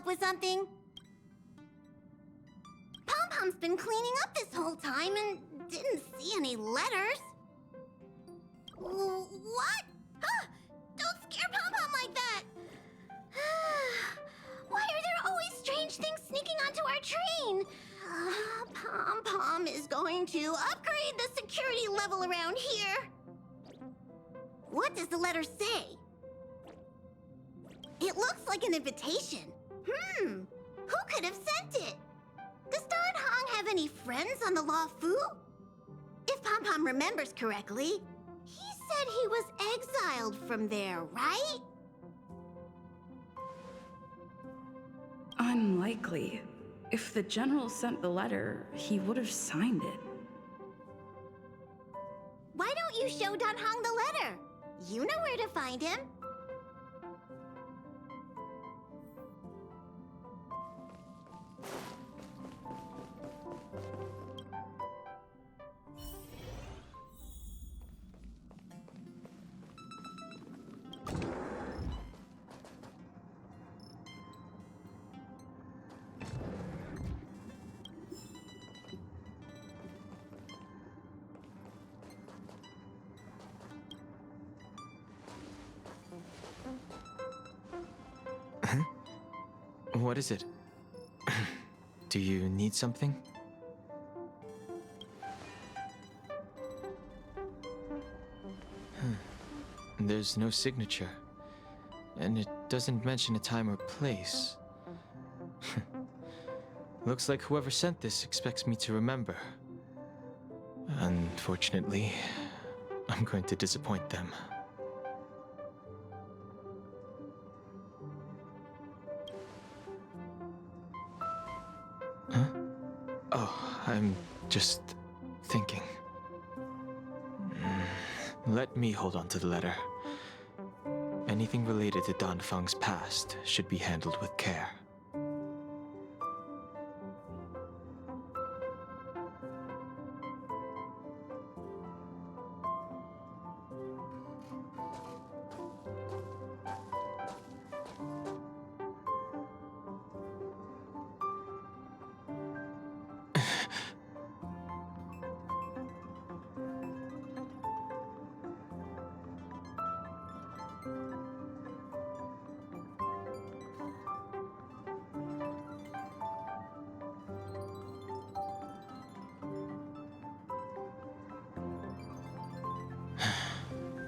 with something? Pom-Pom's been cleaning up this whole time and didn't see any letters. What? Huh? Don't scare Pom-Pom like that! Why are there always strange things sneaking onto our train? Pom-Pom is going to upgrade the security level around here. What does the letter say? It looks like an invitation. Who could have sent it? Does Don Hong have any friends on the La Fu? If Pom-Pom remembers correctly, he said he was exiled from there, right? Unlikely. If the general sent the letter, he would have signed it. Why don't you show Don Hong the letter? You know where to find him. What is it? Do you need something? There's no signature. And it doesn't mention a time or place. Looks like whoever sent this expects me to remember. Unfortunately, I'm going to disappoint them. Huh? Oh, I'm just thinking. Let me hold on to the letter. Anything related to Dan Feng's past should be handled with care.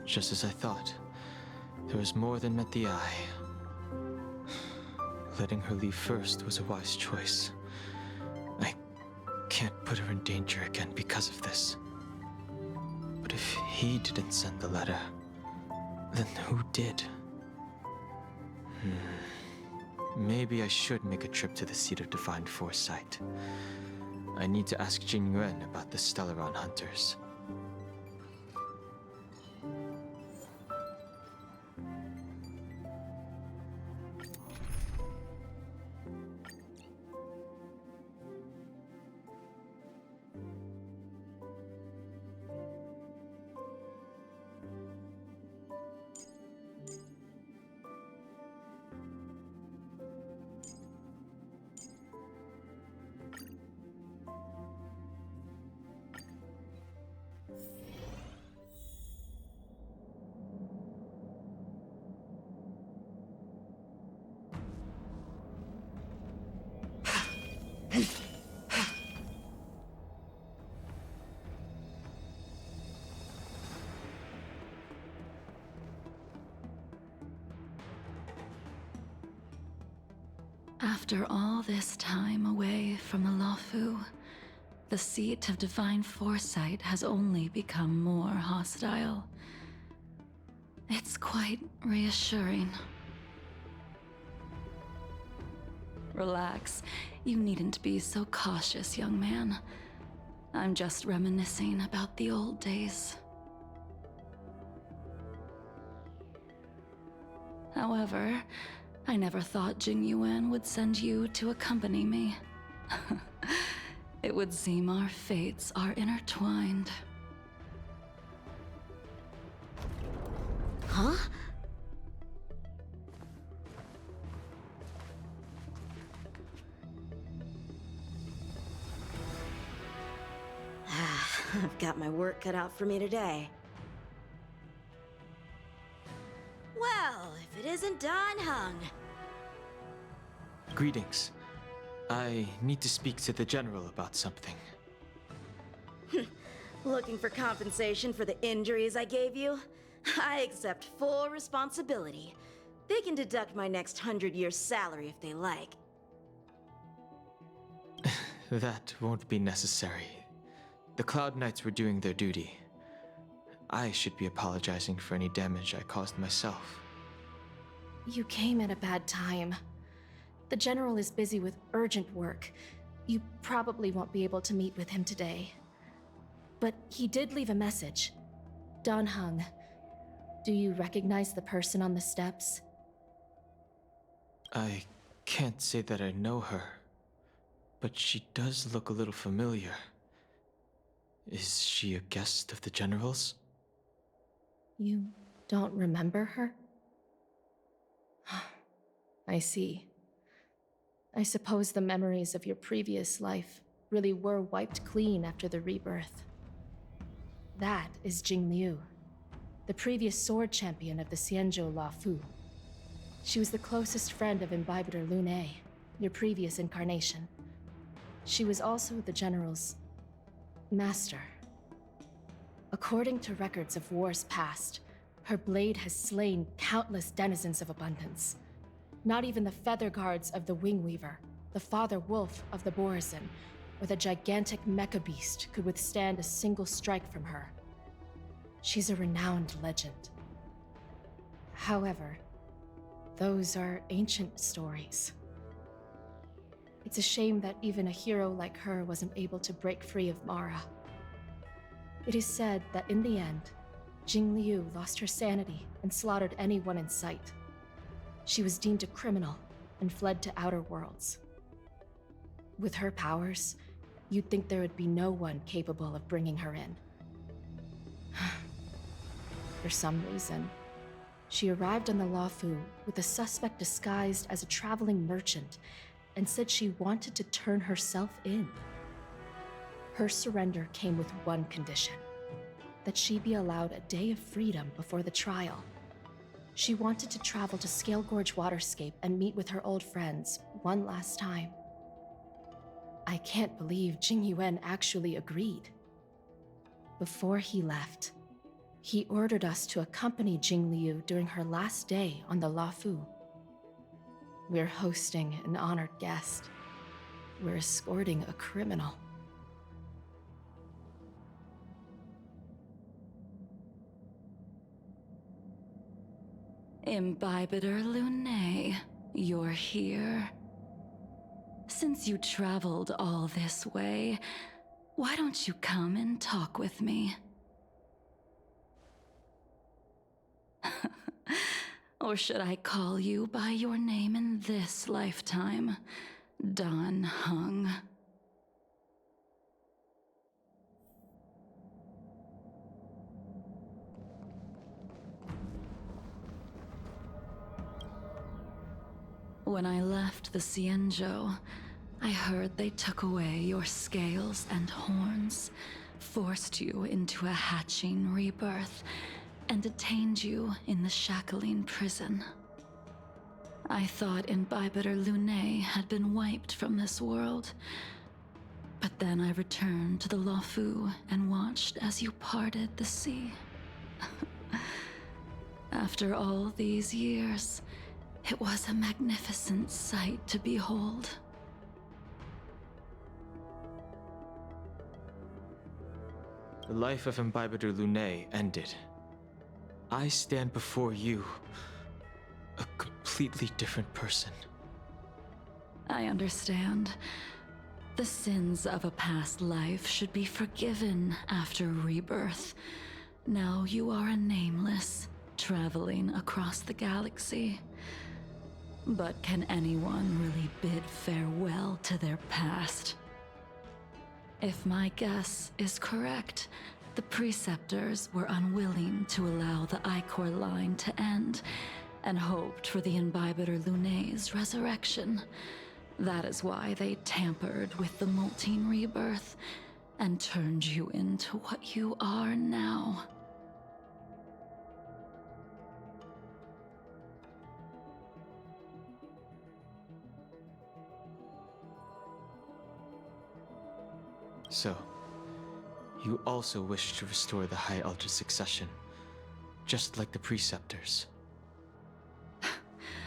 Just as I thought. There was more than met the eye. Letting her leave first was a wise choice. I can't put her in danger again because of this. But if he didn't send the letter, then who did? Maybe I should make a trip to the seat of Divine Foresight. I need to ask Jing Yuan about the Stellaron hunters. After all this time away from the Luofu, the seat of Divine Foresight has only become more hostile. It's quite reassuring. Relax. You needn't be so cautious, young man. I'm just reminiscing about the old days. However, I never thought Jing Yuan would send you to accompany me. It would seem our fates are intertwined. Huh? I've got my work cut out for me today. Well, if it isn't Don Hung. Greetings. I need to speak to the General about something. Looking for compensation for the injuries I gave you? I accept full responsibility. They can deduct my next 100 years' salary if they like. That won't be necessary. The Cloud Knights were doing their duty. I should be apologizing for any damage I caused myself. You came at a bad time. The General is busy with urgent work. You probably won't be able to meet with him today. But he did leave a message. Don Hung. Do you recognize the person on the steps? I can't say that I know her, but she does look a little familiar. Is she a guest of the General's? You don't remember her? I see. I suppose the memories of your previous life really were wiped clean after the rebirth. That is Jing Liu, the previous sword champion of the Xianzhou La Fu. She was the closest friend of Imbibitor Lune, your previous incarnation. She was also the General's master. According to records of wars past, her blade has slain countless denizens of abundance. Not even the feather guards of the Wingweaver, the father wolf of the Borazon, or the gigantic mecha beast could withstand a single strike from her. She's a renowned legend. However, those are ancient stories. It's a shame that even a hero like her wasn't able to break free of Mara. It is said that in the end, Jing Liu lost her sanity and slaughtered anyone in sight. She was deemed a criminal and fled to outer worlds. With her powers, you'd think there would be no one capable of bringing her in. For some reason, she arrived on the Luofu with a suspect disguised as a traveling merchant and said she wanted to turn herself in. Her surrender came with one condition: that she be allowed a day of freedom before the trial. She wanted to travel to Scale Gorge Waterscape and meet with her old friends one last time. I can't believe Jing Yuan actually agreed. Before he left, he ordered us to accompany Jing Liu during her last day on the Luofu. We're hosting an honored guest. We're escorting a criminal. Imbibitor Lune, you're here. Since you traveled all this way, why don't you come and talk with me? Or should I call you by your name in this lifetime, Don Hung? When I left the Xianzhou, I heard they took away your scales and horns, forced you into a hatching rebirth, and detained you in the Shackling prison. I thought Imbibitor Lune had been wiped from this world, but then I returned to the Luofu and watched as you parted the sea. After all these years, it was a magnificent sight to behold. The life of Imbibitor Lune ended. I stand before you, a completely different person. I understand. The sins of a past life should be forgiven after rebirth. Now you are a nameless, traveling across the galaxy. But can anyone really bid farewell to their past? If my guess is correct, the Preceptors were unwilling to allow the Ichor line to end, and hoped for the Imbibitor Lune's resurrection. That is why they tampered with the molting rebirth, and turned you into what you are now. So, you also wish to restore the High Elder succession, just like the Preceptors.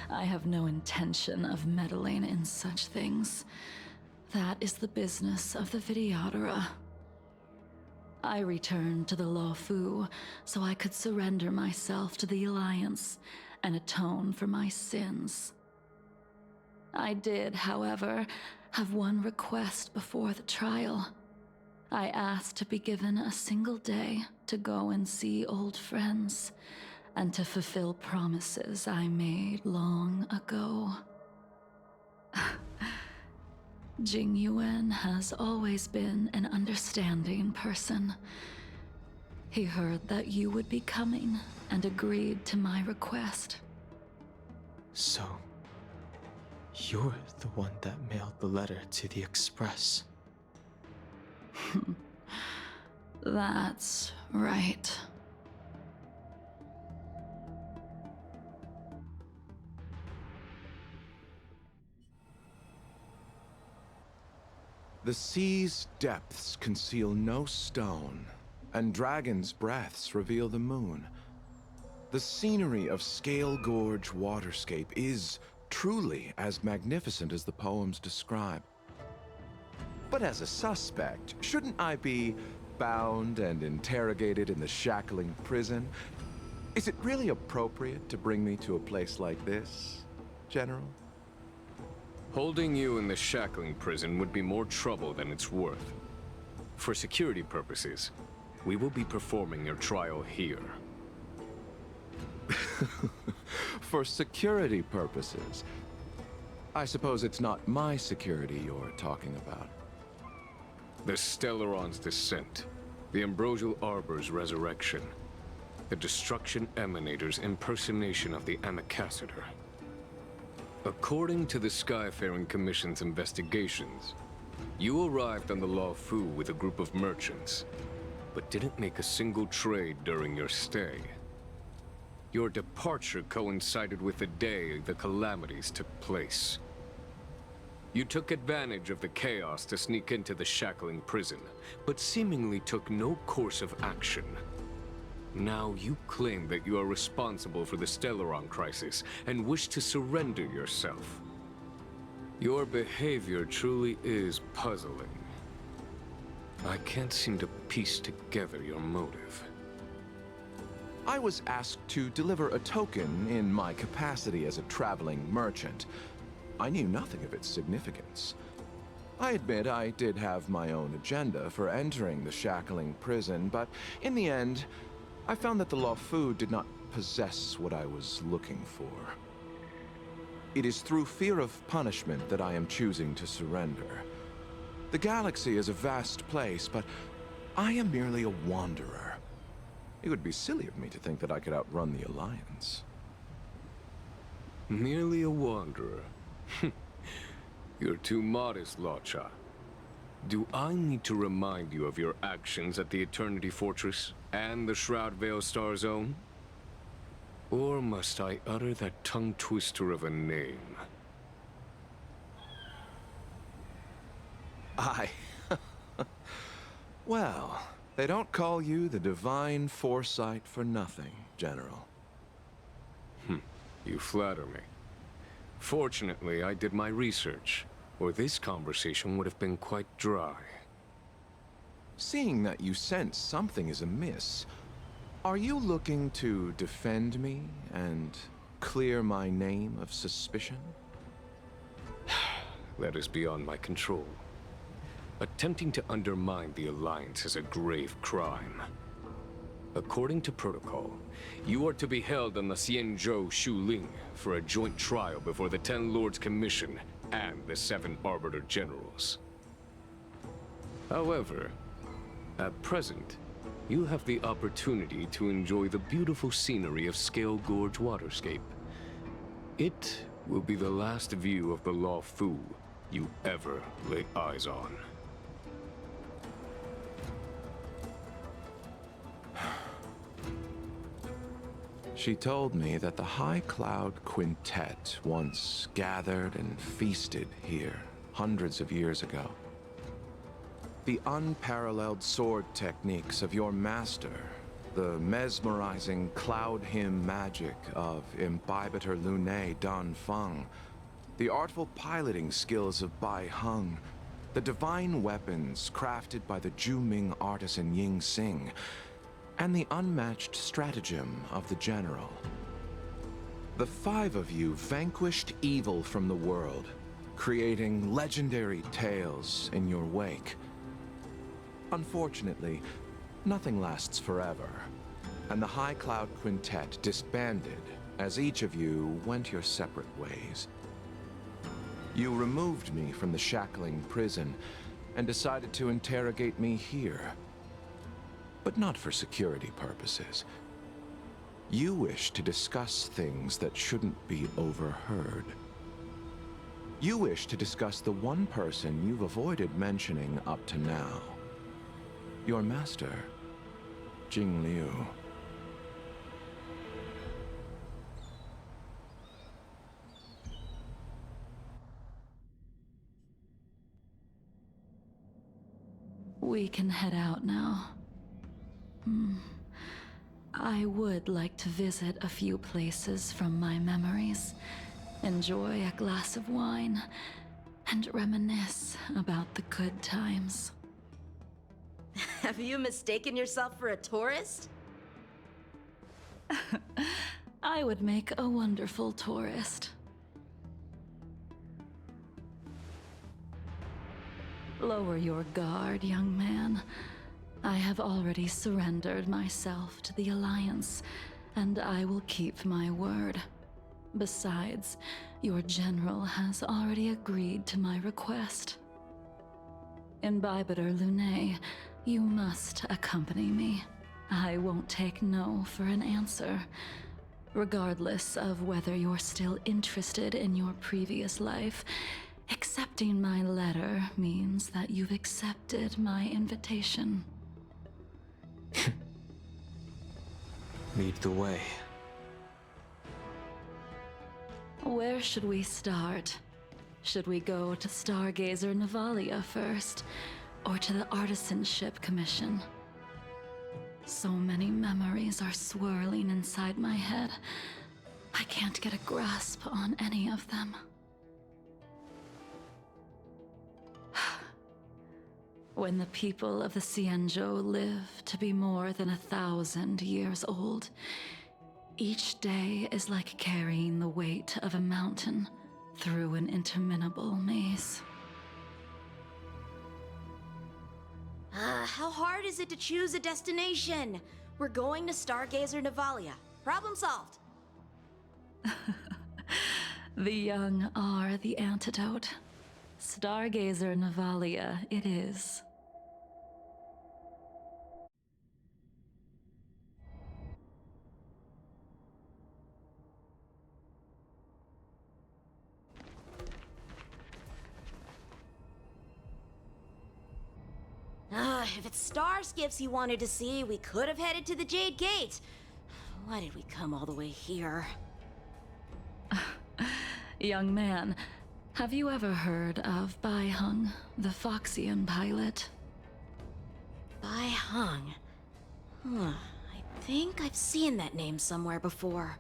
I have no intention of meddling in such things. That is the business of the Videodora. I returned to the Lawfu so I could surrender myself to the Alliance and atone for my sins. I did, however, have one request before the trial. I asked to be given a single day to go and see old friends, and to fulfill promises I made long ago. Jing Yuan has always been an understanding person. He heard that you would be coming and agreed to my request. So, you're the one that mailed the letter to the Express. That's right. The sea's depths conceal no stone, and dragons' breaths reveal the moon. The scenery of Scale Gorge Waterscape is truly as magnificent as the poems describe. But as a suspect, shouldn't I be bound and interrogated in the shackling prison? Is it really appropriate to bring me to a place like this, General? Holding you in the shackling prison would be more trouble than it's worth. For security purposes, we will be performing your trial here. For security purposes? I suppose it's not my security you're talking about. The Stellaron's descent, the Ambrosial Arbor's resurrection, the Destruction Emanator's impersonation of the Amicassator. According to the Skyfaring Commission's investigations, you arrived on the Lawfu with a group of merchants, but didn't make a single trade during your stay. Your departure coincided with the day the calamities took place. You took advantage of the chaos to sneak into the shackling prison, but seemingly took no course of action. Now you claim that you are responsible for the Stellaron crisis and wish to surrender yourself. Your behavior truly is puzzling. I can't seem to piece together your motive. I was asked to deliver a token in my capacity as a traveling merchant. I knew nothing of its significance. I admit I did have my own agenda for entering the shackling prison, but in the end, I found that the Lawfu did not possess what I was looking for. It is through fear of punishment that I am choosing to surrender. The galaxy is a vast place, but I am merely a wanderer. It would be silly of me to think that I could outrun the Alliance. Merely a wanderer? You're too modest, Lotcha. Do I need to remind you of your actions at the Eternity Fortress and the Shroud Veil Star Zone? Or must I utter that tongue-twister of a name? Well, they don't call you the Divine Foresight for nothing, General. You flatter me. Fortunately, I did my research, or this conversation would have been quite dry. Seeing that you sense something is amiss, are you looking to defend me and clear my name of suspicion? That is beyond my control. Attempting to undermine the Alliance is a grave crime. According to protocol, you are to be held on the Xianzhou Shuling for a joint trial before the Ten Lords Commission and the 7 Arbiter Generals. However, at present, you have the opportunity to enjoy the beautiful scenery of Scale Gorge Waterscape. It will be the last view of the Lawfu you ever lay eyes on. She told me that the High Cloud Quintet once gathered and feasted here hundreds of years ago. The unparalleled sword techniques of your master, the mesmerizing cloud hymn magic of Imbibitor Lunae Dan Feng, the artful piloting skills of Bai Heng, the divine weapons crafted by the Ju-Ming artisan Ying Xing, and the unmatched stratagem of the general. The five of you vanquished evil from the world, creating legendary tales in your wake. Unfortunately, nothing lasts forever, and the High Cloud Quintet disbanded as each of you went your separate ways. You removed me from the shackling prison and decided to interrogate me here. But not for security purposes. You wish to discuss things that shouldn't be overheard. You wish to discuss the one person you've avoided mentioning up to now. Your master, Jing Liu. We can head out now. I would like to visit a few places from my memories, enjoy a glass of wine, and reminisce about the good times. Have you mistaken yourself for a tourist? I would make a wonderful tourist. Lower your guard, young man. I have already surrendered myself to the Alliance, and I will keep my word. Besides, your general has already agreed to my request. Imbibitor Lunae, you must accompany me. I won't take no for an answer, regardless of whether you're still interested in your previous life. Accepting my letter means that you've accepted my invitation. Lead the way. Where should we start? Should we go to Stargazer Navalia first, or to the Artisanship Commission? So many memories are swirling inside my head. I can't get a grasp on any of them. When the people of the Xianzhou live to be more than 1,000 years old, each day is like carrying the weight of a mountain through an interminable maze. How hard is it to choose a destination? We're going to Stargazer Navalia. Problem solved. The young are the antidote. Stargazer Navalia it is. If it's star skips you wanted to see, we could have headed to the Jade Gate. Why did we come all the way here? Young man, have you ever heard of Bai Heng, the Foxian pilot? Bai Heng. I think I've seen that name somewhere before.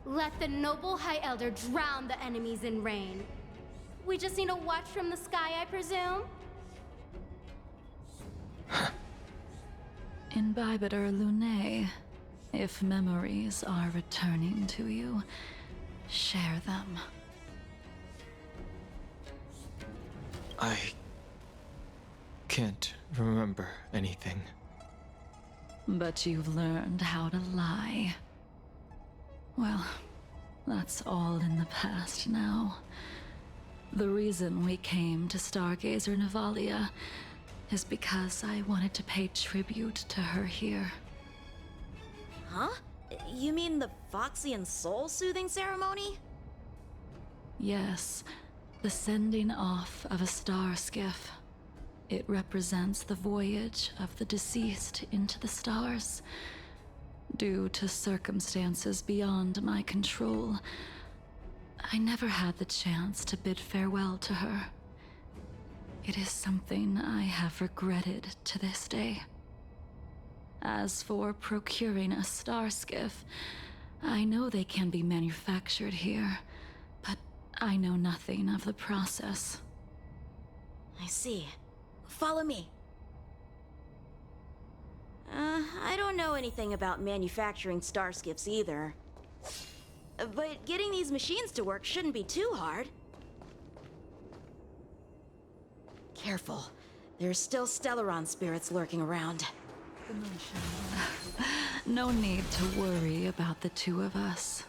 Let the noble High Elder drown the enemies in rain. We just need a watch from the sky, I presume? Imbibitor Lunae, if memories are returning to you, share them. I can't remember anything. But you've learned how to lie. Well, that's all in the past now. The reason we came to Stargazer Navalia is because I wanted to pay tribute to her here. Huh? You mean the Foxian soul-soothing ceremony? Yes, The sending off of a star skiff. It represents the voyage of the deceased into the stars. Due to circumstances beyond my control, I never had the chance to bid farewell to her. It is something I have regretted to this day. As for procuring a star skiff, I know they can be manufactured here, but I know nothing of the process. I see. Follow me. I don't know anything about manufacturing star skiffs either. But getting these machines to work shouldn't be too hard. Careful. There's still Stellaron spirits lurking around. No need to worry about the two of us.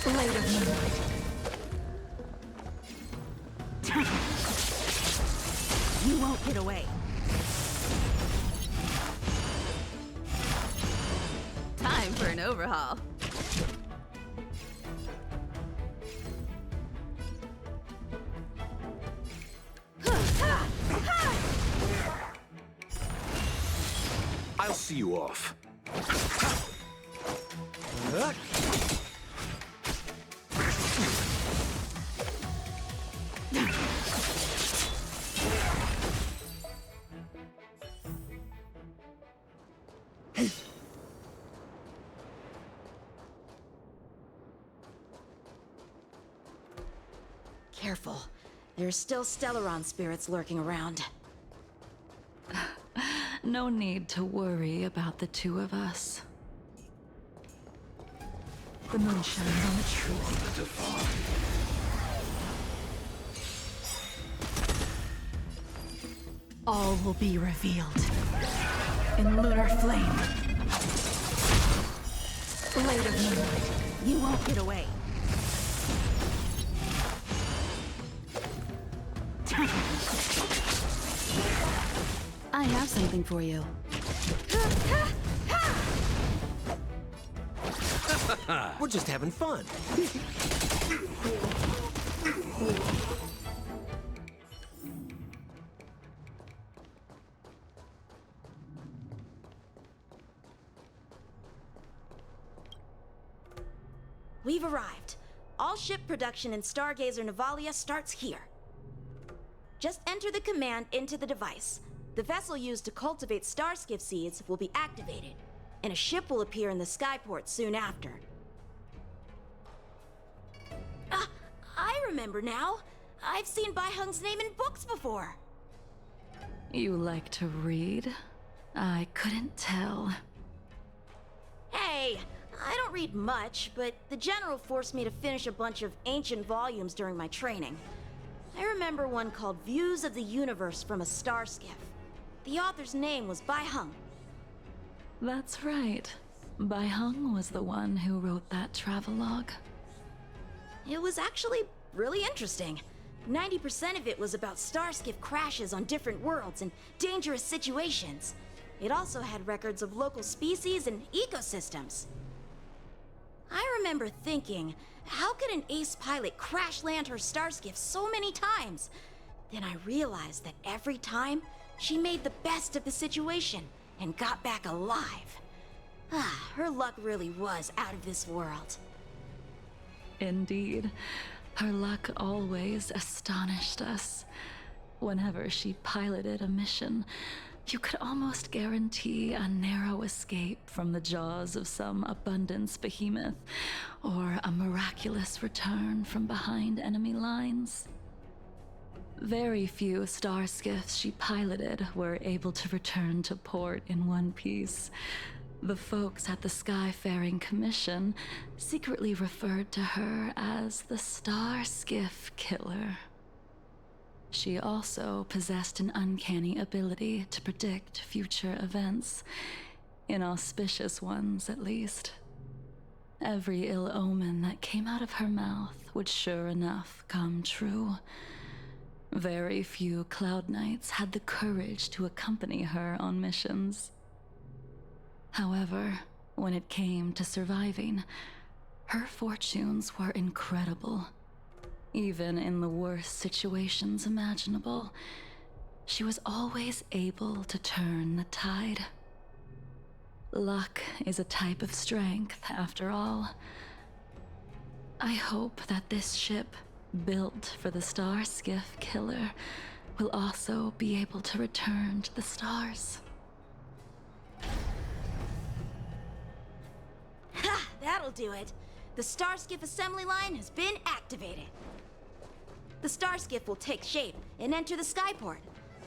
Blade of Moonlight. You won't get away. Time for an overhaul. I'll see you off. Careful. There's still Stellaron spirits lurking around. No need to worry about the two of us. The moon shines on the truth. All will be revealed in lunar flame. Blade of Moonlight. You won't get away. I have something for you. We're just having fun. We've arrived. All ship production in Stargazer Navalia starts here. Just enter the command into the device. The vessel used to cultivate starskiff seeds will be activated, and a ship will appear in the skyport soon after. I remember now. I've seen Bai Hung's name in books before. You like to read? I couldn't tell. Hey, I don't read much, but the General forced me to finish a bunch of ancient volumes during my training. I remember one called Views of the Universe from a Starskiff. The author's name was Bai Hung. That's right. Bai Hung was the one who wrote that travelogue. It was actually really interesting. 90% of it was about starskiff crashes on different worlds and dangerous situations. It also had records of local species and ecosystems. I remember thinking, how could an ace pilot crash land her starskiff so many times? Then I realized that every time, she made the best of the situation and got back alive. Her luck really was out of this world. Indeed. Her luck always astonished us. Whenever she piloted a mission, you could almost guarantee a narrow escape from the jaws of some abundance behemoth, or a miraculous return from behind enemy lines. Very few starskiffs she piloted were able to return to port in one piece. The folks at the Skyfaring Commission secretly referred to her as the Starskiff Killer. She also possessed an uncanny ability to predict future events, inauspicious ones at least. Every ill omen that came out of her mouth would sure enough come true. Very few Cloud Knights had the courage to accompany her on missions. However, when it came to surviving, her fortunes were incredible. Even in the worst situations imaginable, she was always able to turn the tide. Luck is a type of strength, after all. I hope that this ship, built for the Star Skiff Killer, will also be able to return to the stars. Ha! That'll do it. The Starskiff assembly line has been activated. The Starskiff will take shape and enter the skyport.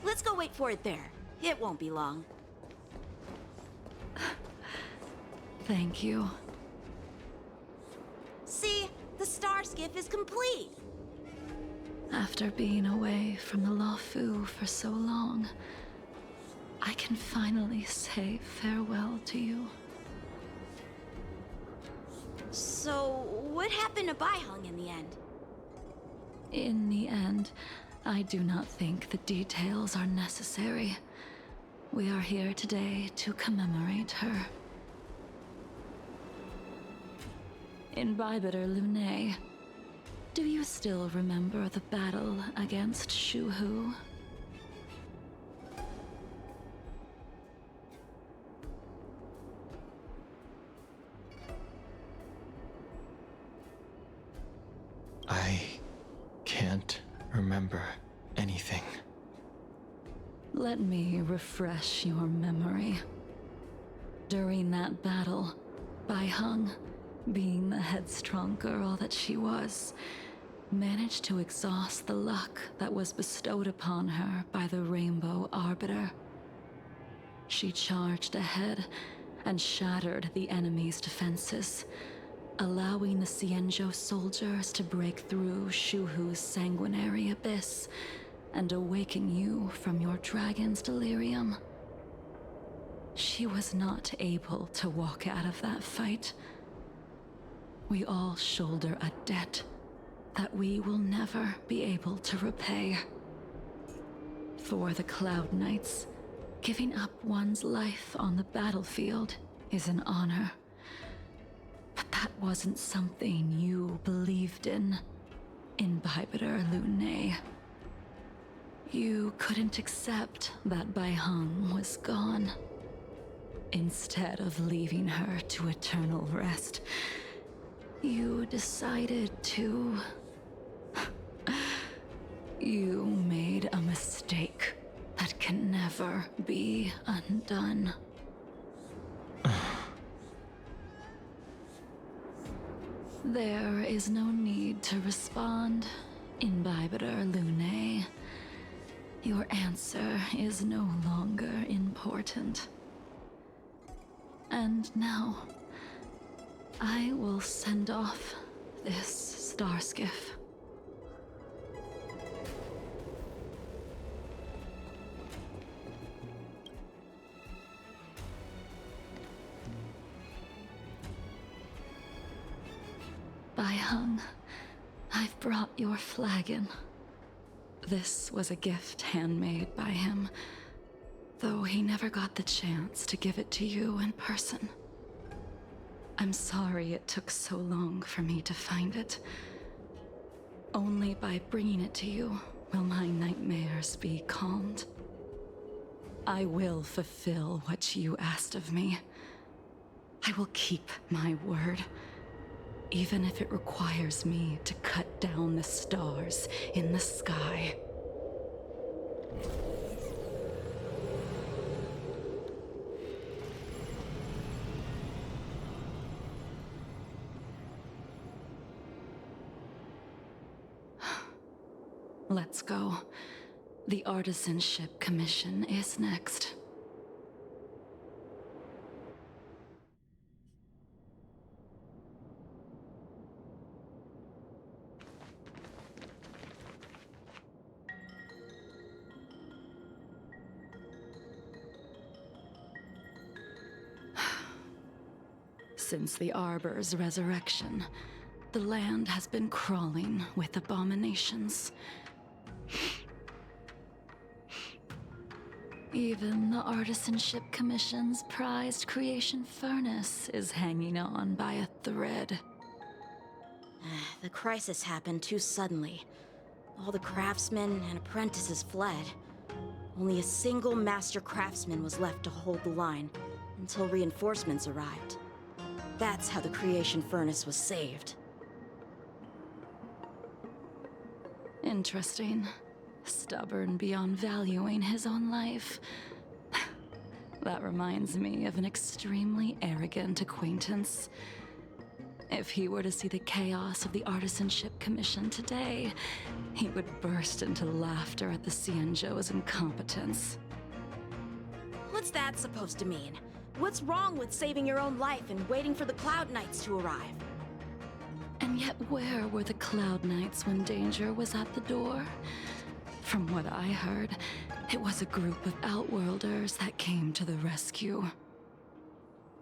Let's go wait for it there. It won't be long. Thank you. See? The Starskiff is complete! After being away from the Luofu for so long, I can finally say farewell to you. So, what happened to Baiheng in the end? In the end, I do not think the details are necessary. We are here today to commemorate her. In Bibiter Lunae, do you still remember the battle against Shuhu? I can't remember anything. Let me refresh your memory. During that battle, Baiheng, being the headstrong girl that she was, managed to exhaust the luck that was bestowed upon her by the Rainbow Arbiter. She charged ahead and shattered the enemy's defenses, allowing the Xianzhou soldiers to break through Shuhu's sanguinary abyss and awaken you from your dragon's delirium. She was not able to walk out of that fight. We all shoulder a debt that we will never be able to repay. For the Cloud Knights, giving up one's life on the battlefield is an honor. But that wasn't something you believed in Bibiter Lunae. You couldn't accept that Baiheng was gone. Instead of leaving her to eternal rest, you decided to... You made a mistake that can never be undone. There is no need to respond, Imbibiter Lunae. Your answer is no longer important. And now, I will send off this Starskiff. Baiheng, I've brought your flagon. This was a gift handmade by him, though he never got the chance to give it to you in person. I'm sorry it took so long for me to find it. Only by bringing it to you will my nightmares be calmed. I will fulfill what you asked of me. I will keep my word, even if it requires me to cut down the stars in the sky. Let's go. The artisanship commission is next. Since the Arbor's resurrection, the land has been crawling with abominations. Even the Artisanship Commission's prized creation furnace is hanging on by a thread. The crisis happened too suddenly. All the craftsmen and apprentices fled. Only a single master craftsman was left to hold the line until reinforcements arrived. That's how the creation furnace was saved. Interesting. Stubborn beyond valuing his own life. That reminds me of an extremely arrogant acquaintance. If he were to see the chaos of the Artisanship Commission today, he would burst into laughter at the Xianzhou's incompetence. What's that supposed to mean? What's wrong with saving your own life and waiting for the Cloud Knights to arrive? And yet where were the Cloud Knights when danger was at the door? From what I heard, it was a group of Outworlders that came to the rescue.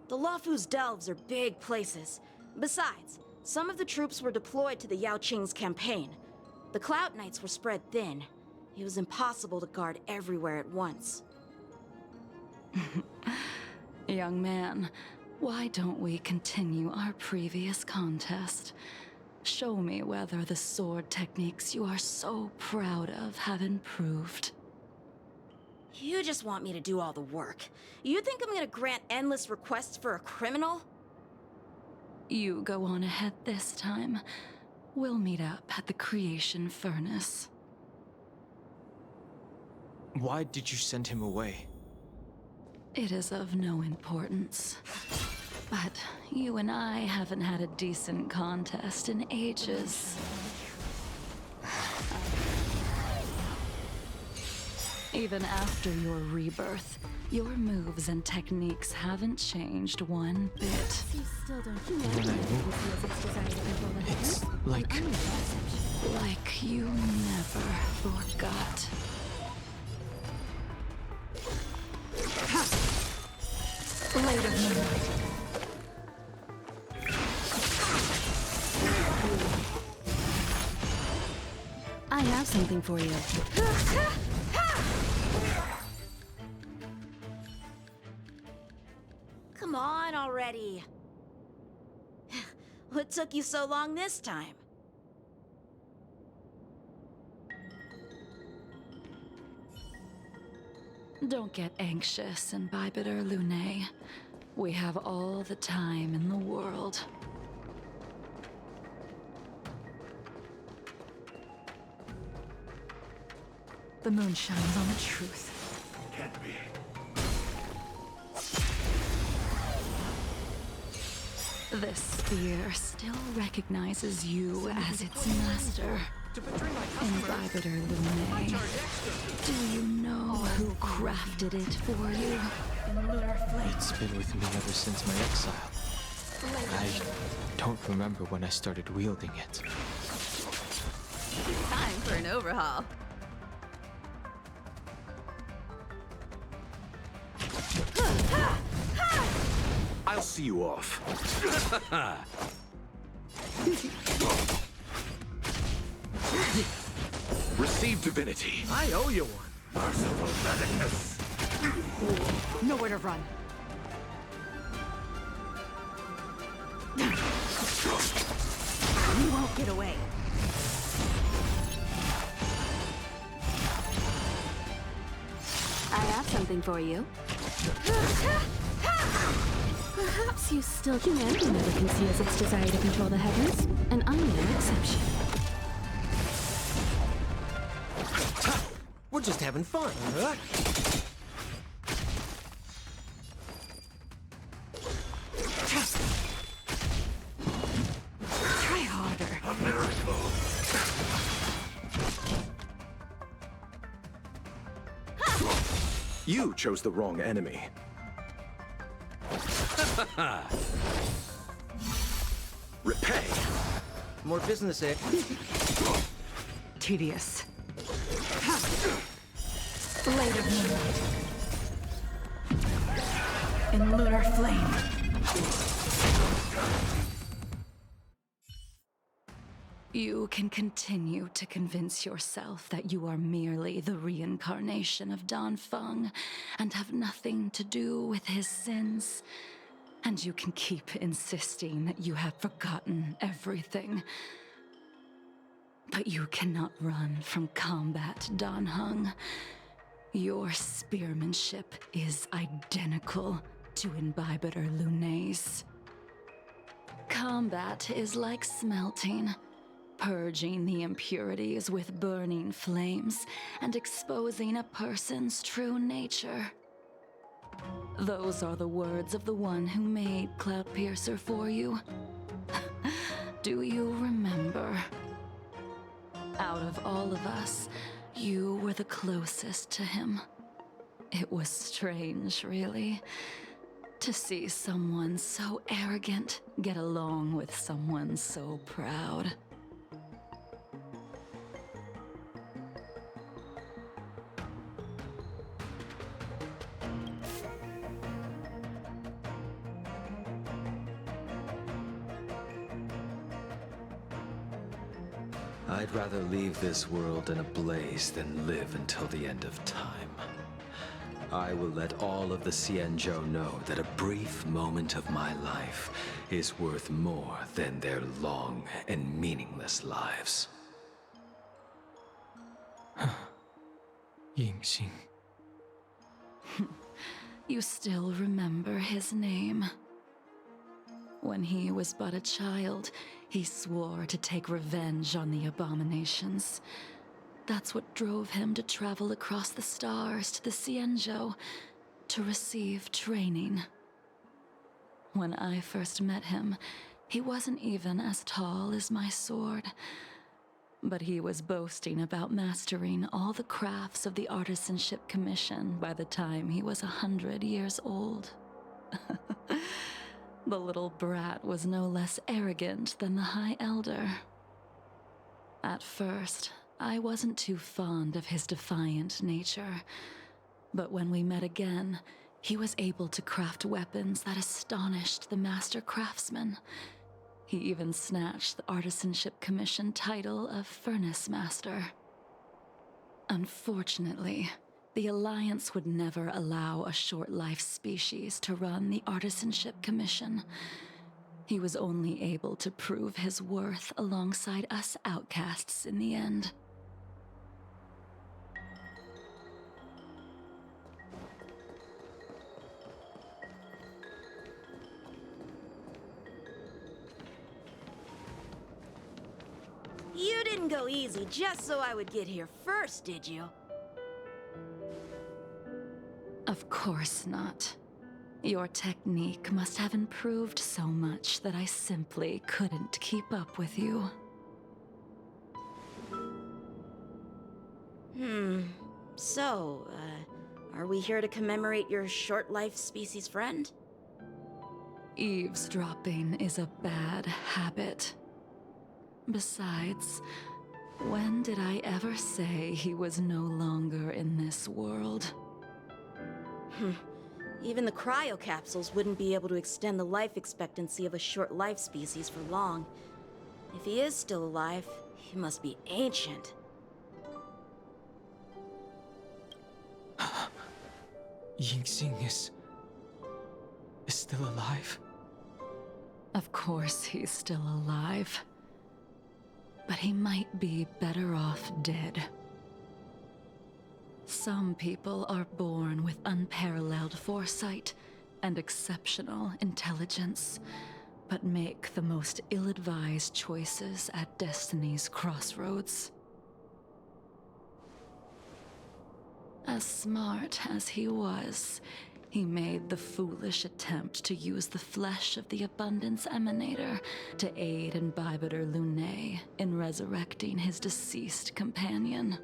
The Luofu's delves are big places. Besides, some of the troops were deployed to the Yao Qing's campaign. The Cloud Knights were spread thin. It was impossible to guard everywhere at once. Young man, why don't we continue our previous contest? Show me whether the sword techniques you are so proud of have improved. You just want me to do all the work. You think I'm gonna grant endless requests for a criminal? You go on ahead this time. We'll meet up at the creation furnace. Why did you send him away? It is of no importance. But you and I haven't had a decent contest in ages. Even after your rebirth, your moves and techniques haven't changed one bit. When I move, it's like you never forgot. Blade of Moonlight. I have something for you. Come on already. What took you so long this time? Don't get anxious, Imbibitor Lunae. We have all the time in the world. The moon shines on the truth. Can't be. This sphere still recognizes you as its master. Imbibitor Lunae. Do you know who crafted it for you? It's been with me ever since my exile. I don't remember when I started wielding it. Time for an overhaul. I'll see you off. Receive divinity. I owe you one. Merciful Medicus. Nowhere to run. You won't get away. I have something for you. Perhaps you still humanity never conceals its desire to control the heavens, and I'm no exception. We're just having fun. Try harder. A miracle. You chose the wrong enemy. Repay. More business, eh? Tedious. Blade of Moonlight. In lunar flame. You can continue to convince yourself that you are merely the reincarnation of Dan Feng and have nothing to do with his sins. And you can keep insisting that you have forgotten everything. But you cannot run from combat, Dan Heng. Your spearmanship is identical to Imbibitor Lunay's. Combat is like smelting, purging the impurities with burning flames and exposing a person's true nature. Those are the words of the one who made Cloudpiercer for you. Do you remember? Out of all of us, you were the closest to him. It was strange, really, to see someone so arrogant get along with someone so proud. I'd rather leave this world in a blaze than live until the end of time. I will let all of the Xianzhou know that a brief moment of my life is worth more than their long and meaningless lives. Yingxing. You still remember his name. When he was but a child, he swore to take revenge on the abominations. That's what drove him to travel across the stars to the Xianzhou to receive training. When I first met him, he wasn't even as tall as my sword. But he was boasting about mastering all the crafts of the Artisanship Commission by the time he was 100 years old. The little brat was no less arrogant than the High Elder. At first, I wasn't too fond of his defiant nature, but when we met again, he was able to craft weapons that astonished the master craftsman. He even snatched the Artisanship Commission title of Furnace Master. Unfortunately, the Alliance would never allow a short-life species to run the Artisanship Commission. He was only able to prove his worth alongside us outcasts in the end. You didn't go easy just so I would get here first, did you? Of course not. Your technique must have improved so much that I simply couldn't keep up with you. So, are we here to commemorate your short-life species friend? Eavesdropping is a bad habit. Besides, when did I ever say he was no longer in this world? Even the cryocapsules wouldn't be able to extend the life expectancy of a short-life species for long. If he is still alive, he must be ancient. Yingxing is still alive? Of course he's still alive. But he might be better off dead. Some people are born with unparalleled foresight and exceptional intelligence, but make the most ill-advised choices at destiny's crossroads. As smart as he was, he made the foolish attempt to use the flesh of the Abundance Emanator to aid Imbibitor Lunay in resurrecting his deceased companion.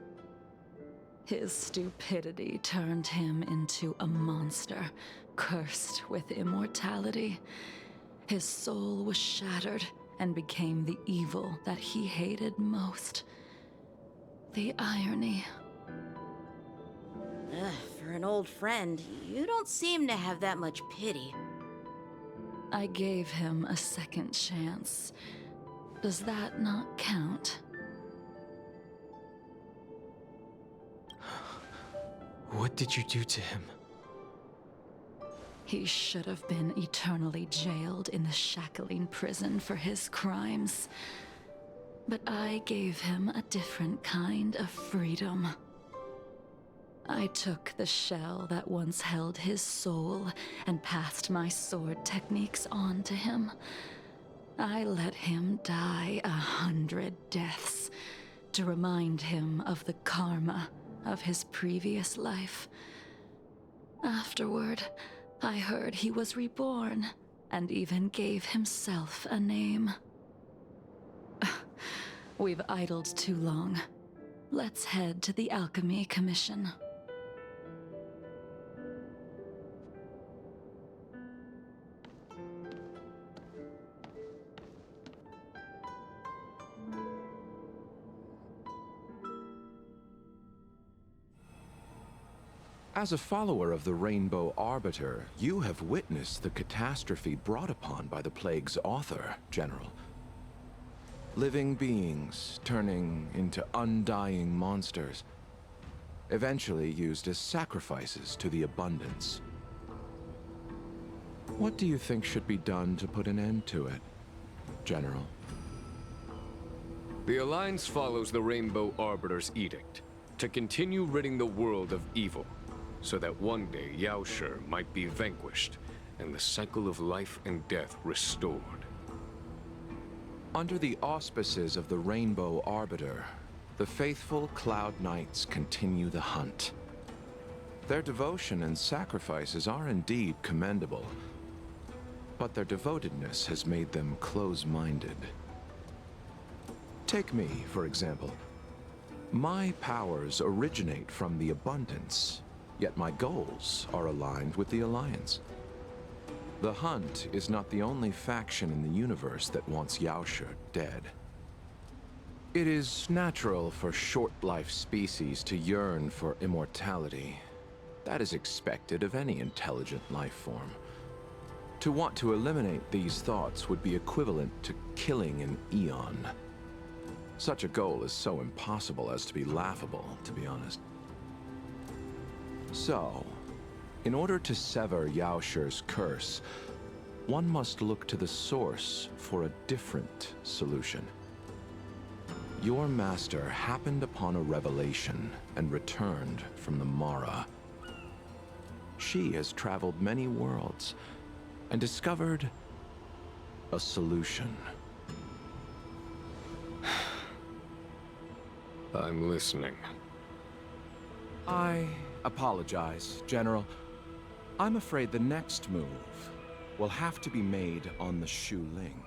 His stupidity turned him into a monster, cursed with immortality. His soul was shattered and became the evil that he hated most. The irony. For an old friend, you don't seem to have that much pity. I gave him a second chance, Does that not count? What did you do to him? He should have been eternally jailed in the shackling prison for his crimes. But I gave him a different kind of freedom. I took the shell that once held his soul and passed my sword techniques on to him. I let him die 100 deaths to remind him of the karma of his previous life. Afterward, I heard he was reborn and even gave himself a name. We've idled too long. Let's head to the Alchemy Commission. As a follower of the Rainbow Arbiter, you have witnessed the catastrophe brought upon by the plague's author, General. Living beings turning into undying monsters, eventually used as sacrifices to the abundance. What do you think should be done to put an end to it, General? The Alliance follows the Rainbow Arbiter's edict to continue ridding the world of evil, so that one day Yaoshi might be vanquished and the cycle of life and death restored. Under the auspices of the Rainbow Arbiter, the faithful Cloud Knights continue the hunt. Their devotion and sacrifices are indeed commendable, but their devotedness has made them close-minded. Take me, for example. My powers originate from the abundance, yet my goals are aligned with the Alliance. The Hunt is not the only faction in the universe that wants Yaoshi dead. It is natural for short-life species to yearn for immortality. That is expected of any intelligent life form. To want to eliminate these thoughts would be equivalent to killing an eon. Such a goal is so impossible as to be laughable, to be honest. So, in order to sever Yaoshi's curse, one must look to the source for a different solution. Your master happened upon a revelation and returned from the Mara. She has traveled many worlds and discovered a solution. I'm listening. I apologize, General. I'm afraid the next move will have to be made on the Shu Ling.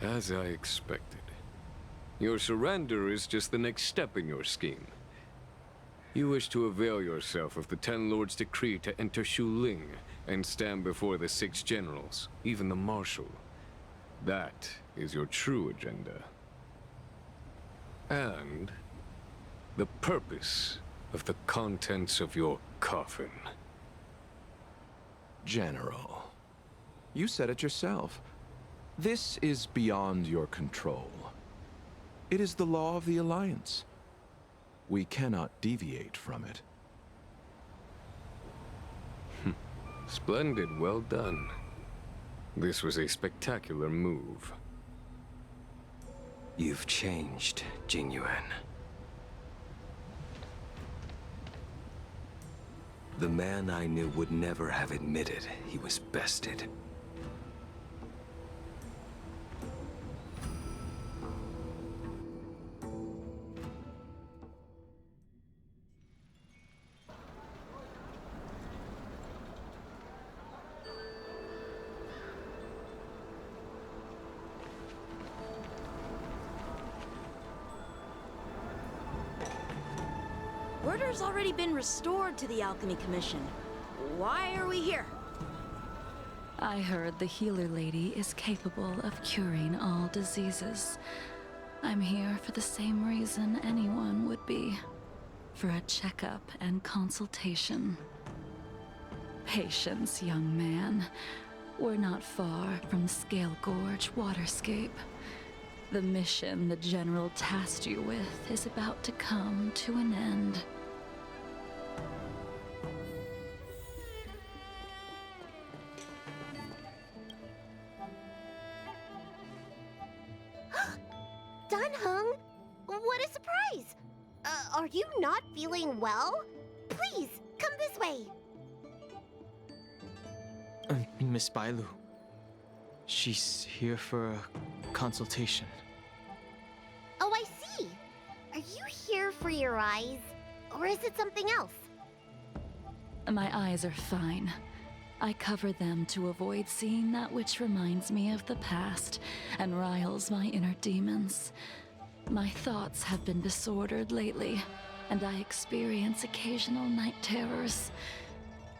As I expected. Your surrender is just the next step in your scheme. You wish to avail yourself of the Ten Lords' decree to enter Shu Ling and stand before the 6 generals, even the Marshal. That is your true agenda. And the purpose of the contents of your coffin. General, you said it yourself. This is beyond your control. It is the law of the Alliance. We cannot deviate from it. Splendid, well done. This was a spectacular move. You've changed, Jingyuan. The man I knew would never have admitted he was bested. Order's already been restored to the Alchemy Commission. Why are we here? I heard the healer lady is capable of curing all diseases. I'm here for the same reason anyone would be. For a checkup and consultation. Patience, young man. We're not far from Scale Gorge waterscape. The mission the General tasked you with is about to come to an end. Dunhung, what a surprise! Are you not feeling well? Please, come this way. Miss Bailu. She's here for a consultation. Oh, I see. Are you here for your eyes? Or is it something else? My eyes are fine. I cover them to avoid seeing that which reminds me of the past and riles my inner demons. My thoughts have been disordered lately, and I experience occasional night terrors.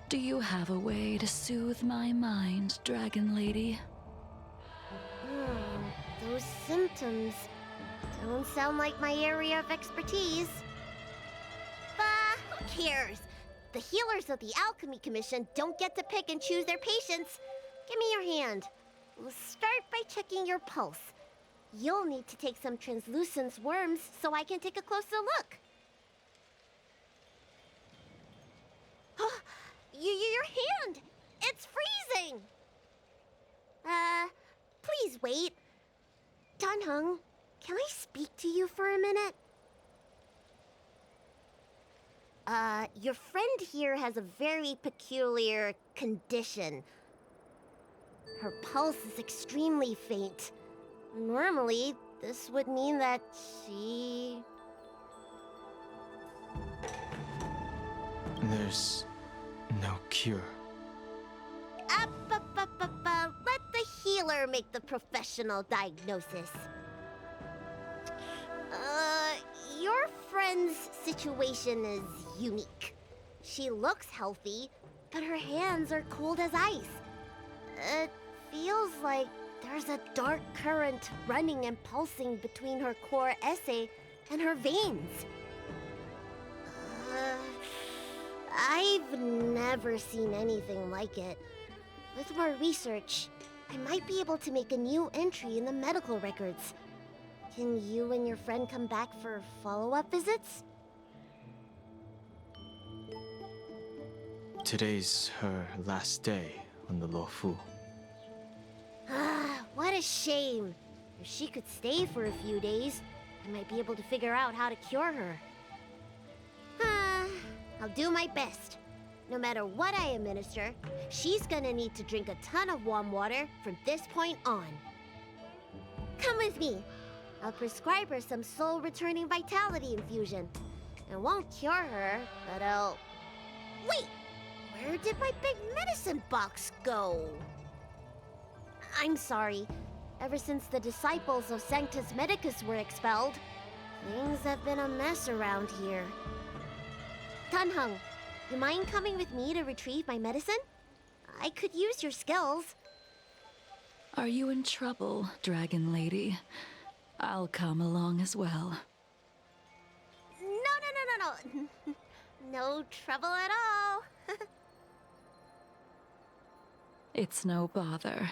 Do you have a way to soothe my mind, Dragon Lady? Those symptoms don't sound like my area of expertise. Bah, who cares? The healers of the Alchemy Commission don't get to pick and choose their patients. Give me your hand. We'll start by checking your pulse. You'll need to take some translucence worms so I can take a closer look. Your hand! It's freezing! Please wait. Dunhung, can I speak to you for a minute? Your friend here has a very peculiar condition. Her pulse is extremely faint. Normally, this would mean that she... There's no cure. Let the healer make the professional diagnosis. Your friend's situation is unique. She looks healthy, but her hands are cold as ice. It feels like there's a dark current running and pulsing between her core esse and her veins. I've never seen anything like it. With more research, I might be able to make a new entry in the medical records. Can you and your friend come back for follow-up visits? Today's her last day on the Luofu. What a shame. If she could stay for a few days, I might be able to figure out how to cure her. I'll do my best. No matter what I administer, she's gonna need to drink a ton of warm water from this point on. Come with me. I'll prescribe her some soul-returning vitality infusion. It won't cure her, but I'll... Wait! Where did my big medicine box go? I'm sorry. Ever since the disciples of Sanctus Medicus were expelled, things have been a mess around here. Dunhung, you mind coming with me to retrieve my medicine? I could use your skills. Are you in trouble, Dragon Lady? I'll come along as well. No. No trouble at all. It's no bother.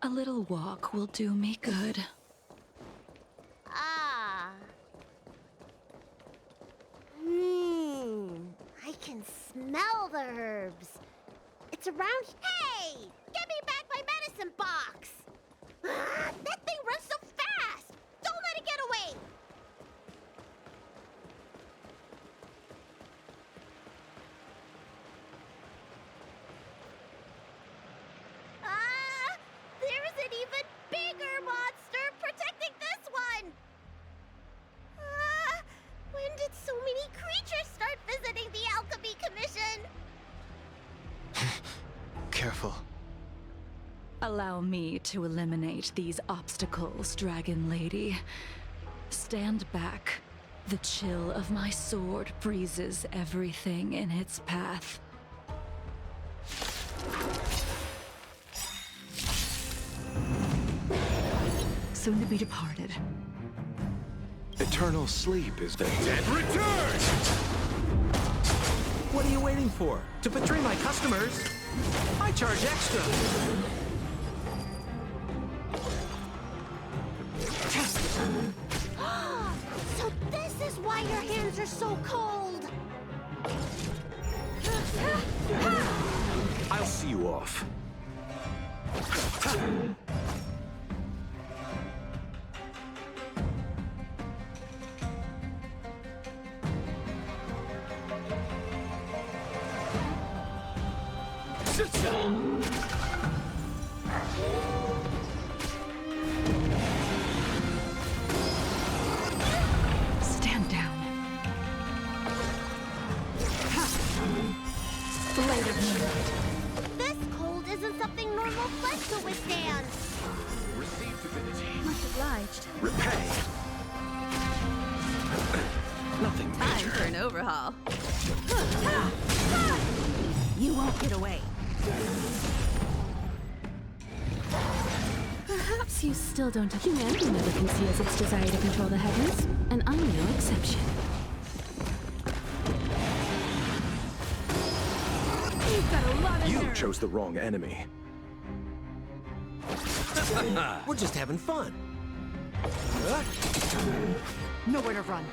A little walk will do me good. I can smell the herbs. It's around... Hey! Give me back my medicine box! That thing runs so fast! Don't let it get away! There's an even bigger monster protecting this one! When did so many creatures start visiting the Alchemy Commission? Careful. Allow me to eliminate these obstacles, Dragon Lady. Stand back. The chill of my sword freezes everything in its path. Soon to be departed. Eternal sleep is the dead Return! What are you waiting for? To betray my customers? I charge extra. so cold! I'll see you off. Stand down. Blade of Moonlight. This cold isn't something normal flesh could withstand. Receive divinity. Much obliged. Repay. Nothing Time major. for an overhaul. You won't get away. Perhaps you still don't. Humanity never conceals its desire to control the heavens, and I'm no exception. You've got a lot of You nerve. chose the wrong enemy. We're just having fun. Nowhere to run.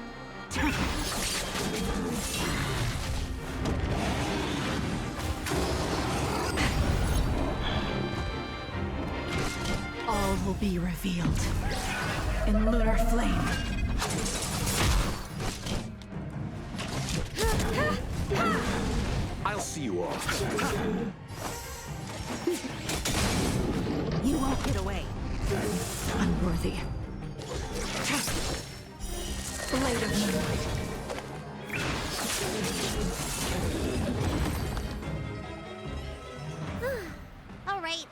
All will be revealed in lunar flame. I'll see you off. You won't get away. Unworthy. Blade of Moonlight. All right,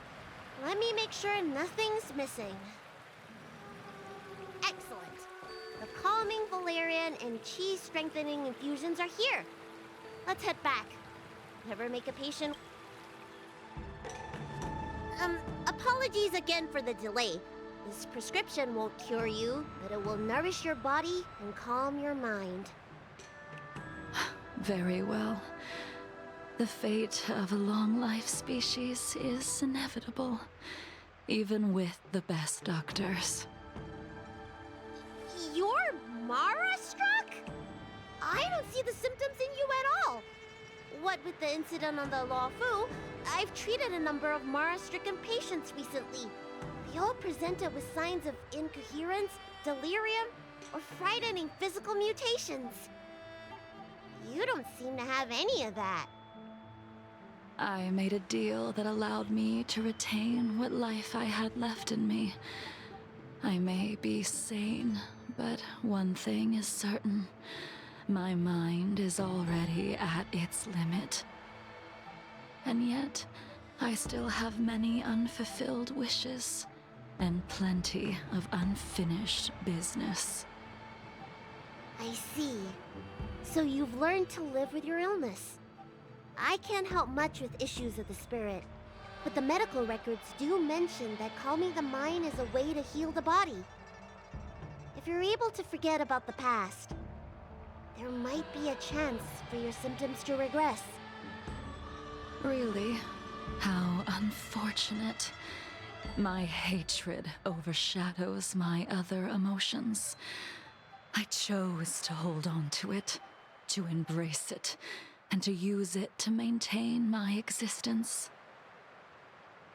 let me make sure nothing's missing. Excellent. The calming valerian and chi strengthening infusions are here. Let's head back. Never make a patient. Apologies again for the delay. This prescription won't cure you, but it will nourish your body and calm your mind. Very well. The fate of a long-life species is inevitable, even with the best doctors. You're Mara-struck? I don't see the symptoms in you at all. What with the incident on the Law Fu, I've treated a number of Mara-stricken patients recently. They all presented with signs of incoherence, delirium, or frightening physical mutations. You don't seem to have any of that. I made a deal that allowed me to retain what life I had left in me. I may be sane, but one thing is certain. My mind is already at its limit. And yet, I still have many unfulfilled wishes, and plenty of unfinished business. I see. So you've learned to live with your illness. I can't help much with issues of the spirit, but the medical records do mention that calming the mind is a way to heal the body. If you're able to forget about the past, there might be a chance for your symptoms to regress. Really? How unfortunate. My hatred overshadows my other emotions. I chose to hold on to it, to embrace it, and to use it to maintain my existence.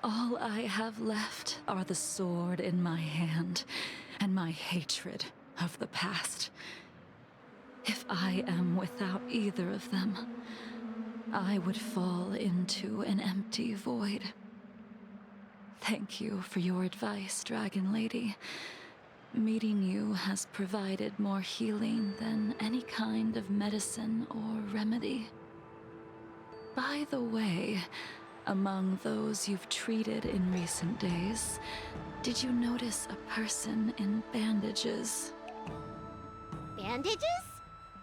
All I have left are the sword in my hand and my hatred of the past. If I am without either of them, I would fall into an empty void. Thank you for your advice, Dragon Lady. Meeting you has provided more healing than any kind of medicine or remedy. By the way, among those you've treated in recent days, did you notice a person in bandages? Bandages?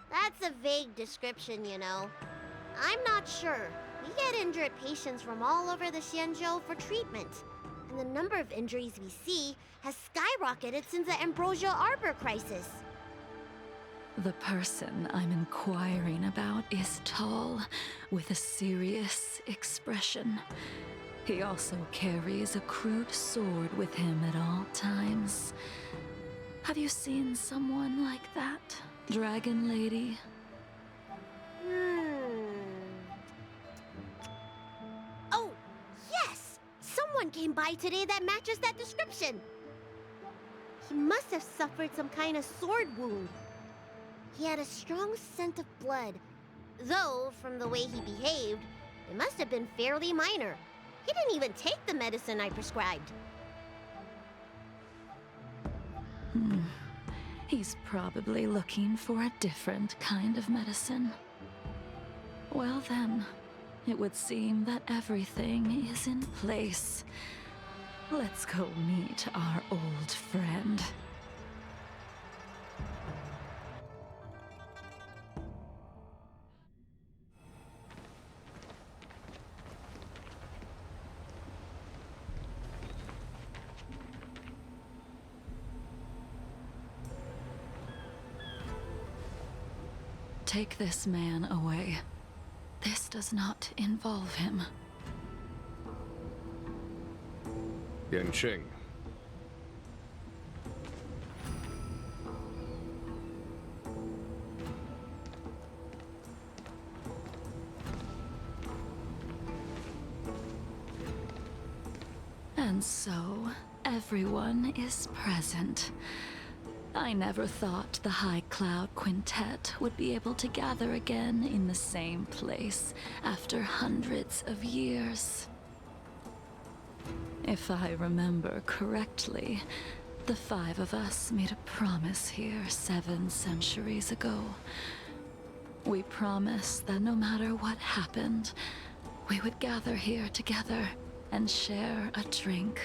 That's a vague description, you know. I'm not sure. We get injured patients from all over the Xianzhou for treatment. And the number of injuries we see has skyrocketed since the Ambrosia Arbor crisis. The person I'm inquiring about is tall, with a serious expression. He also carries a crude sword with him at all times. Have you seen someone like that, Dragon Lady? one came by today that matches that description. He must have suffered some kind of sword wound. He had a strong scent of blood, though from the way he behaved, it must have been fairly minor. He didn't even take the medicine I prescribed. He's probably looking for a different kind of medicine. Well then, it would seem that everything is in place. Let's go meet our old friend. Take this man away. This does not involve him. Yanqing. And so, everyone is present. I never thought the High Cloud Quintet would be able to gather again in the same place after hundreds of years. If I remember correctly, the 5 of us made a promise here 7 centuries ago. We promised that no matter what happened, we would gather here together and share a drink.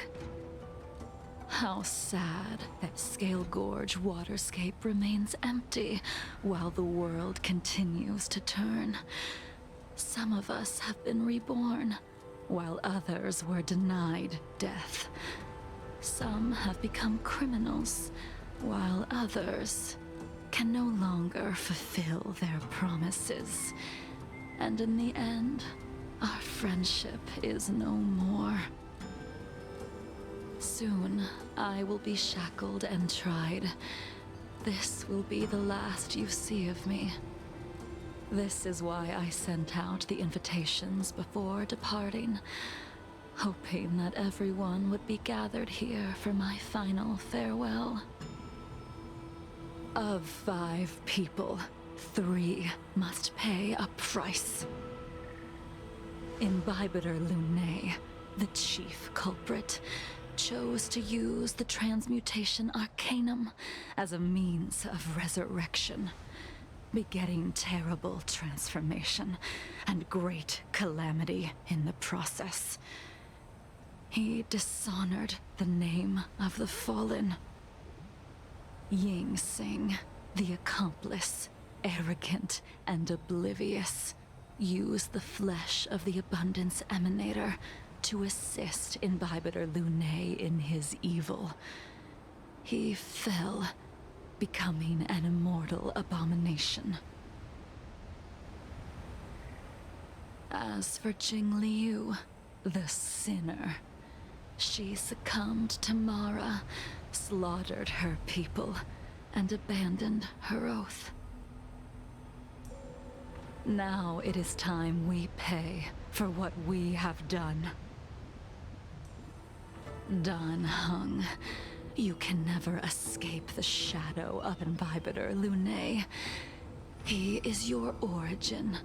How sad that Scale Gorge waterscape remains empty while the world continues to turn. Some of us have been reborn, while others were denied death. Some have become criminals, while others can no longer fulfill their promises. And in the end, our friendship is no more. Soon, I will be shackled and tried. This will be the last you see of me. This is why I sent out the invitations before departing, hoping that everyone would be gathered here for my final farewell. Of 5 people, 3 must pay a price. Imbibitor Lunae, the chief culprit, chose to use the transmutation arcanum as a means of resurrection, begetting terrible transformation and great calamity in the process. He dishonored the name of the fallen. Ying Sing, the accomplice, arrogant and oblivious, used the flesh of the Abundance Emanator to assist Imbibitor Lunae in his evil. He fell, becoming an immortal abomination. As for Jing Liu, the sinner, she succumbed to Mara, slaughtered her people, and abandoned her oath. Now it is time we pay for what we have done. Dan Heng, you can never escape the shadow of Imbibitor Lunae. He is your origin,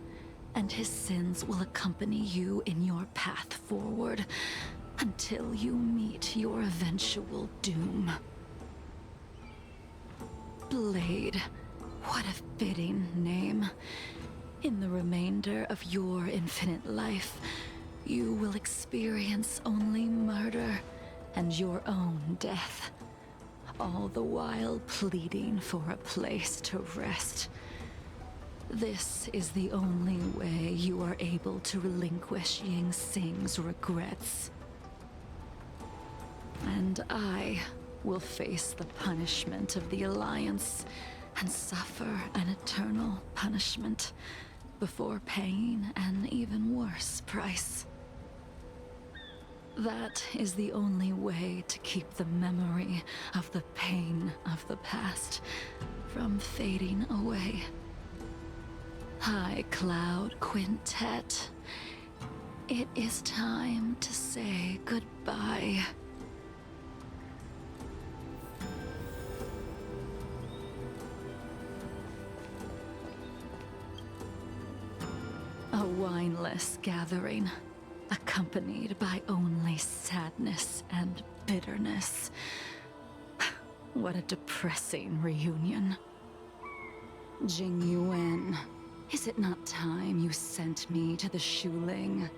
and his sins will accompany you in your path forward until you meet your eventual doom. Blade, what a fitting name. In the remainder of your infinite life, you will experience only murder and your own death, all the while pleading for a place to rest. This is the only way you are able to relinquish Ying Sing's regrets. And I will face the punishment of the Alliance and suffer an eternal punishment before paying an even worse price. That is the only way to keep the memory of the pain of the past from fading away. High Cloud Quintet, It is time to say goodbye. A wineless gathering, accompanied by only sadness and bitterness. What a depressing reunion. Jing Yuan, is it not time you sent me to the Shuling?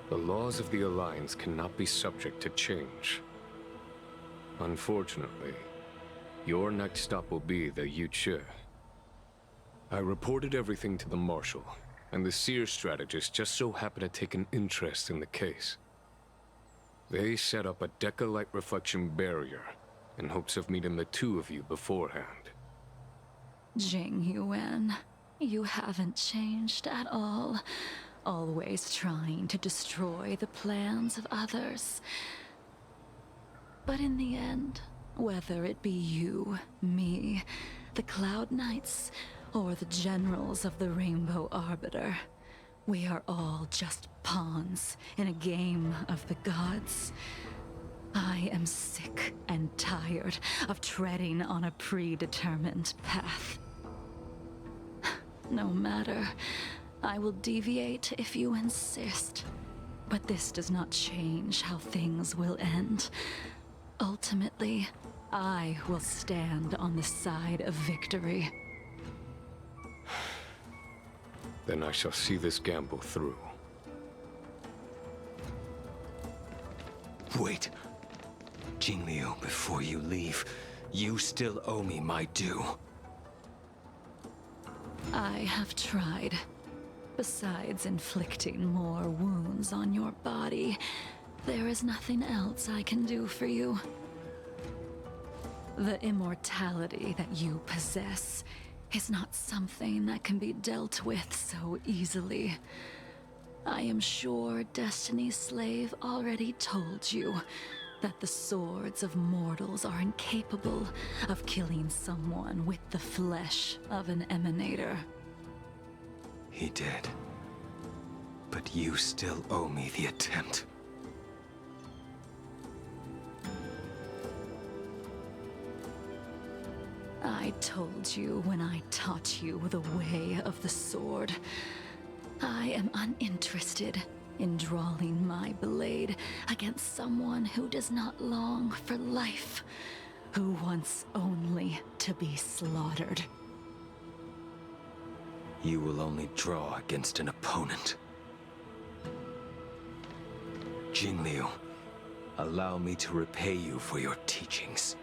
The laws of the Alliance cannot be subject to change. Unfortunately, your next stop will be the Yuche. I reported everything to the Marshal, and the Seer strategist just so happened to take an interest in the case. They set up a Deca-light reflection barrier in hopes of meeting the two of you beforehand. Jing Yuan, you haven't changed at all. Always trying to destroy the plans of others. But in the end, whether it be you, me, the Cloud Knights, or the generals of the Rainbow Arbiter, we are all just pawns in a game of the gods. I am sick and tired of treading on a predetermined path. No matter, I will deviate if you insist. But this does not change how things will end. Ultimately, I will stand on the side of victory. Then I shall see this gamble through. Wait. Jingliu, before you leave, you still owe me my due. I have tried. Besides inflicting more wounds on your body, there is nothing else I can do for you. The immortality that you possess is not something that can be dealt with so easily. I am sure Destiny's Slave already told you that the swords of mortals are incapable of killing someone with the flesh of an emanator. He did. But you still owe me the attempt. I told you when I taught you the way of the sword. I am uninterested in drawing my blade against someone who does not long for life, who wants only to be slaughtered. You will only draw against an opponent. Jingliu, allow me to repay you for your teachings.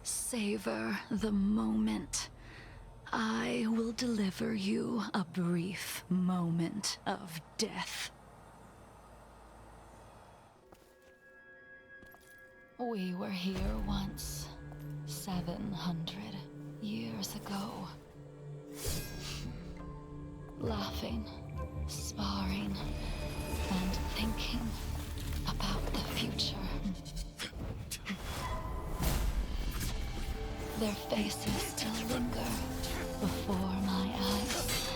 Savor the moment. I will deliver you a brief moment of death. We were here once, 700 years ago. Laughing, sparring, and thinking about the future. Their faces still linger before my eyes,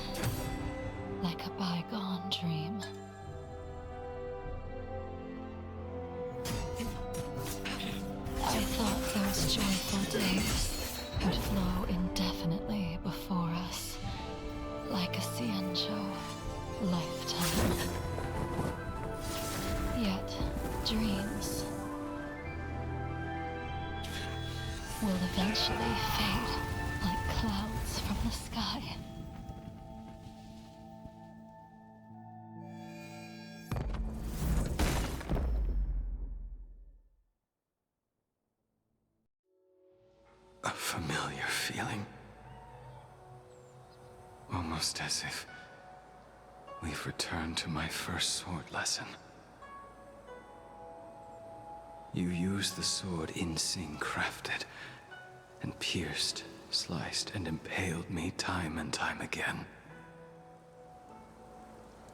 like a bygone dream. I thought those joyful days would flow indefinitely before us, like a Xianzhou lifetime. Yet, dreams will eventually fade like clouds from the sky. A familiar feeling. Almost as if we've returned to my first sword lesson. You used the sword Insing crafted, and pierced, sliced, and impaled me time and time again.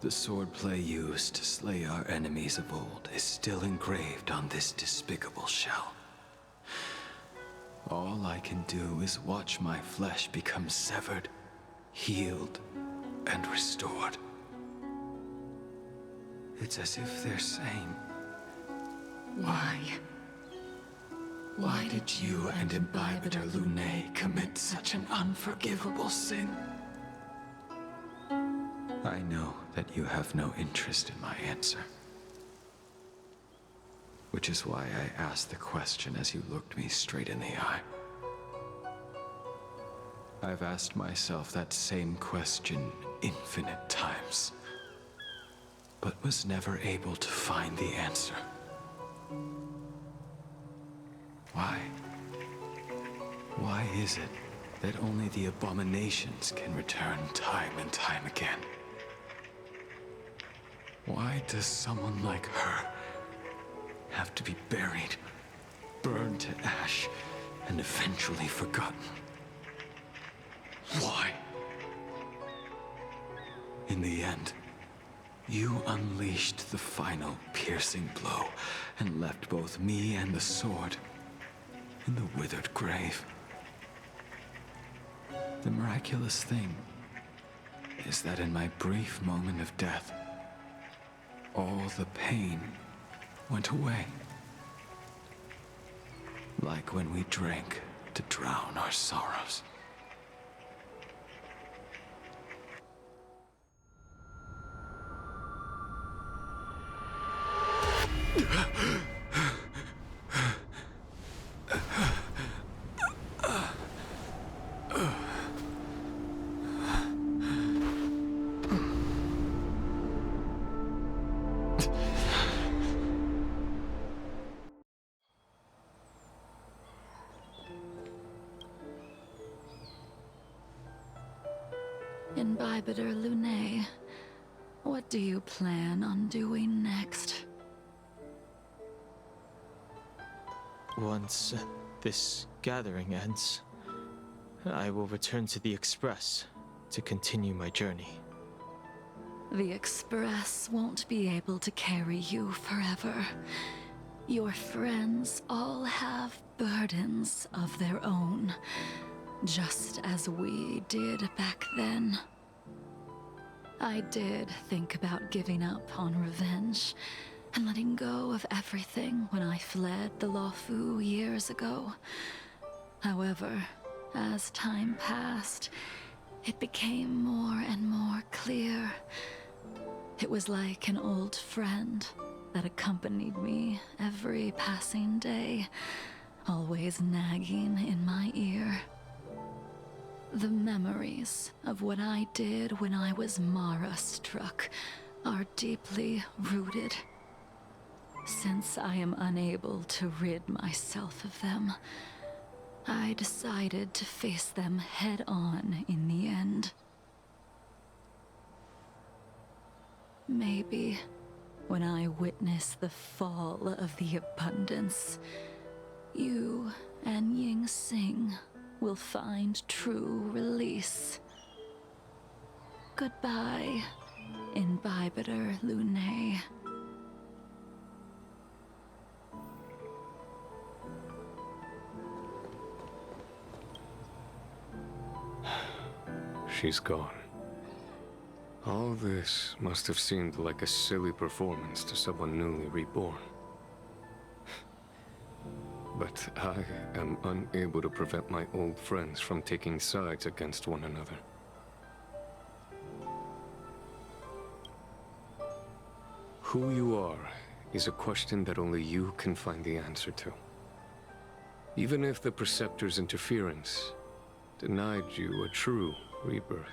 The swordplay used to slay our enemies of old is still engraved on this despicable shell. All I can do is watch my flesh become severed, healed, and restored. It's as if they're saying, Why? why did you and Imbibitor Lunae commit such an unforgivable sin? I know that you have no interest in my answer. Which is why I asked the question as you looked me straight in the eye. I've asked myself that same question infinite times, but was never able to find the answer. Why? Why is it that only the abominations can return time and time again? Why does someone like her have to be buried, burned to ash, and eventually forgotten? Why? In the end, you unleashed the final piercing blow and left both me and the sword in the withered grave. The miraculous thing is that in my brief moment of death, all the pain went away. Like when we drank to drown our sorrows. Imbibitor Lunae, what do you plan on doing next? Once this gathering ends, I will return to the Express to continue my journey. The Express won't be able to carry you forever. Your friends all have burdens of their own, just as we did back then. I did think about giving up on revenge and letting go of everything when I fled the Luofu years ago. However, as time passed, it became more and more clear. It was like an old friend that accompanied me every passing day, always nagging in my ear. The memories of what I did when I was Mara-struck are deeply rooted. Since I am unable to rid myself of them, I decided to face them head-on in the end. Maybe when I witness the fall of the abundance, you and Ying Sing will find true release. Goodbye, Imbibitor Lunae. She's gone. All this must have seemed like a silly performance to someone newly reborn. But I am unable to prevent my old friends from taking sides against one another. Who you are is a question that only you can find the answer to. Even if the Preceptor's interference denied you a true rebirth.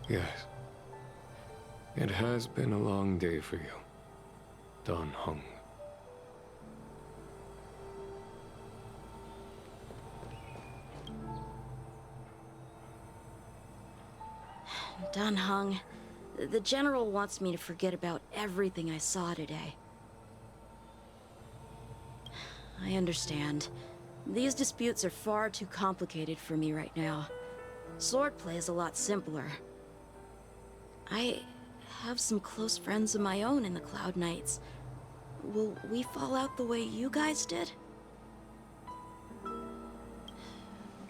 Yes. It has been a long day for you, Dan Heng. Dan Heng, the General wants me to forget about everything I saw today. I understand. These disputes are far too complicated for me right now. Swordplay is a lot simpler. I have some close friends of my own in the Cloud Knights. Will we fall out the way you guys did?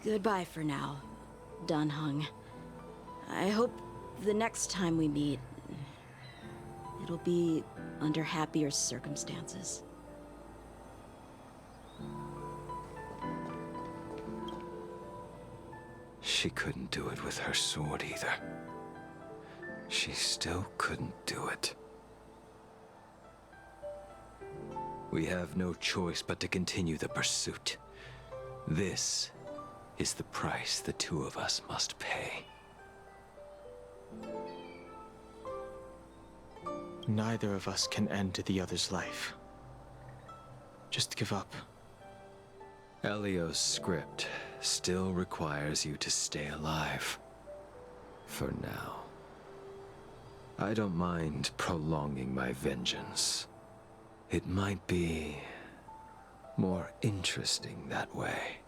Goodbye for now, Dan Heng. I hope the next time we meet, It'll be under happier circumstances. She couldn't do it with her sword either. She still couldn't do it. We have no choice but to continue the pursuit. This is the price the two of us must pay. Neither of us can end the other's life. Just give up. Elio's script still requires you to stay alive. For now. I don't mind prolonging my vengeance. It might be more interesting that way.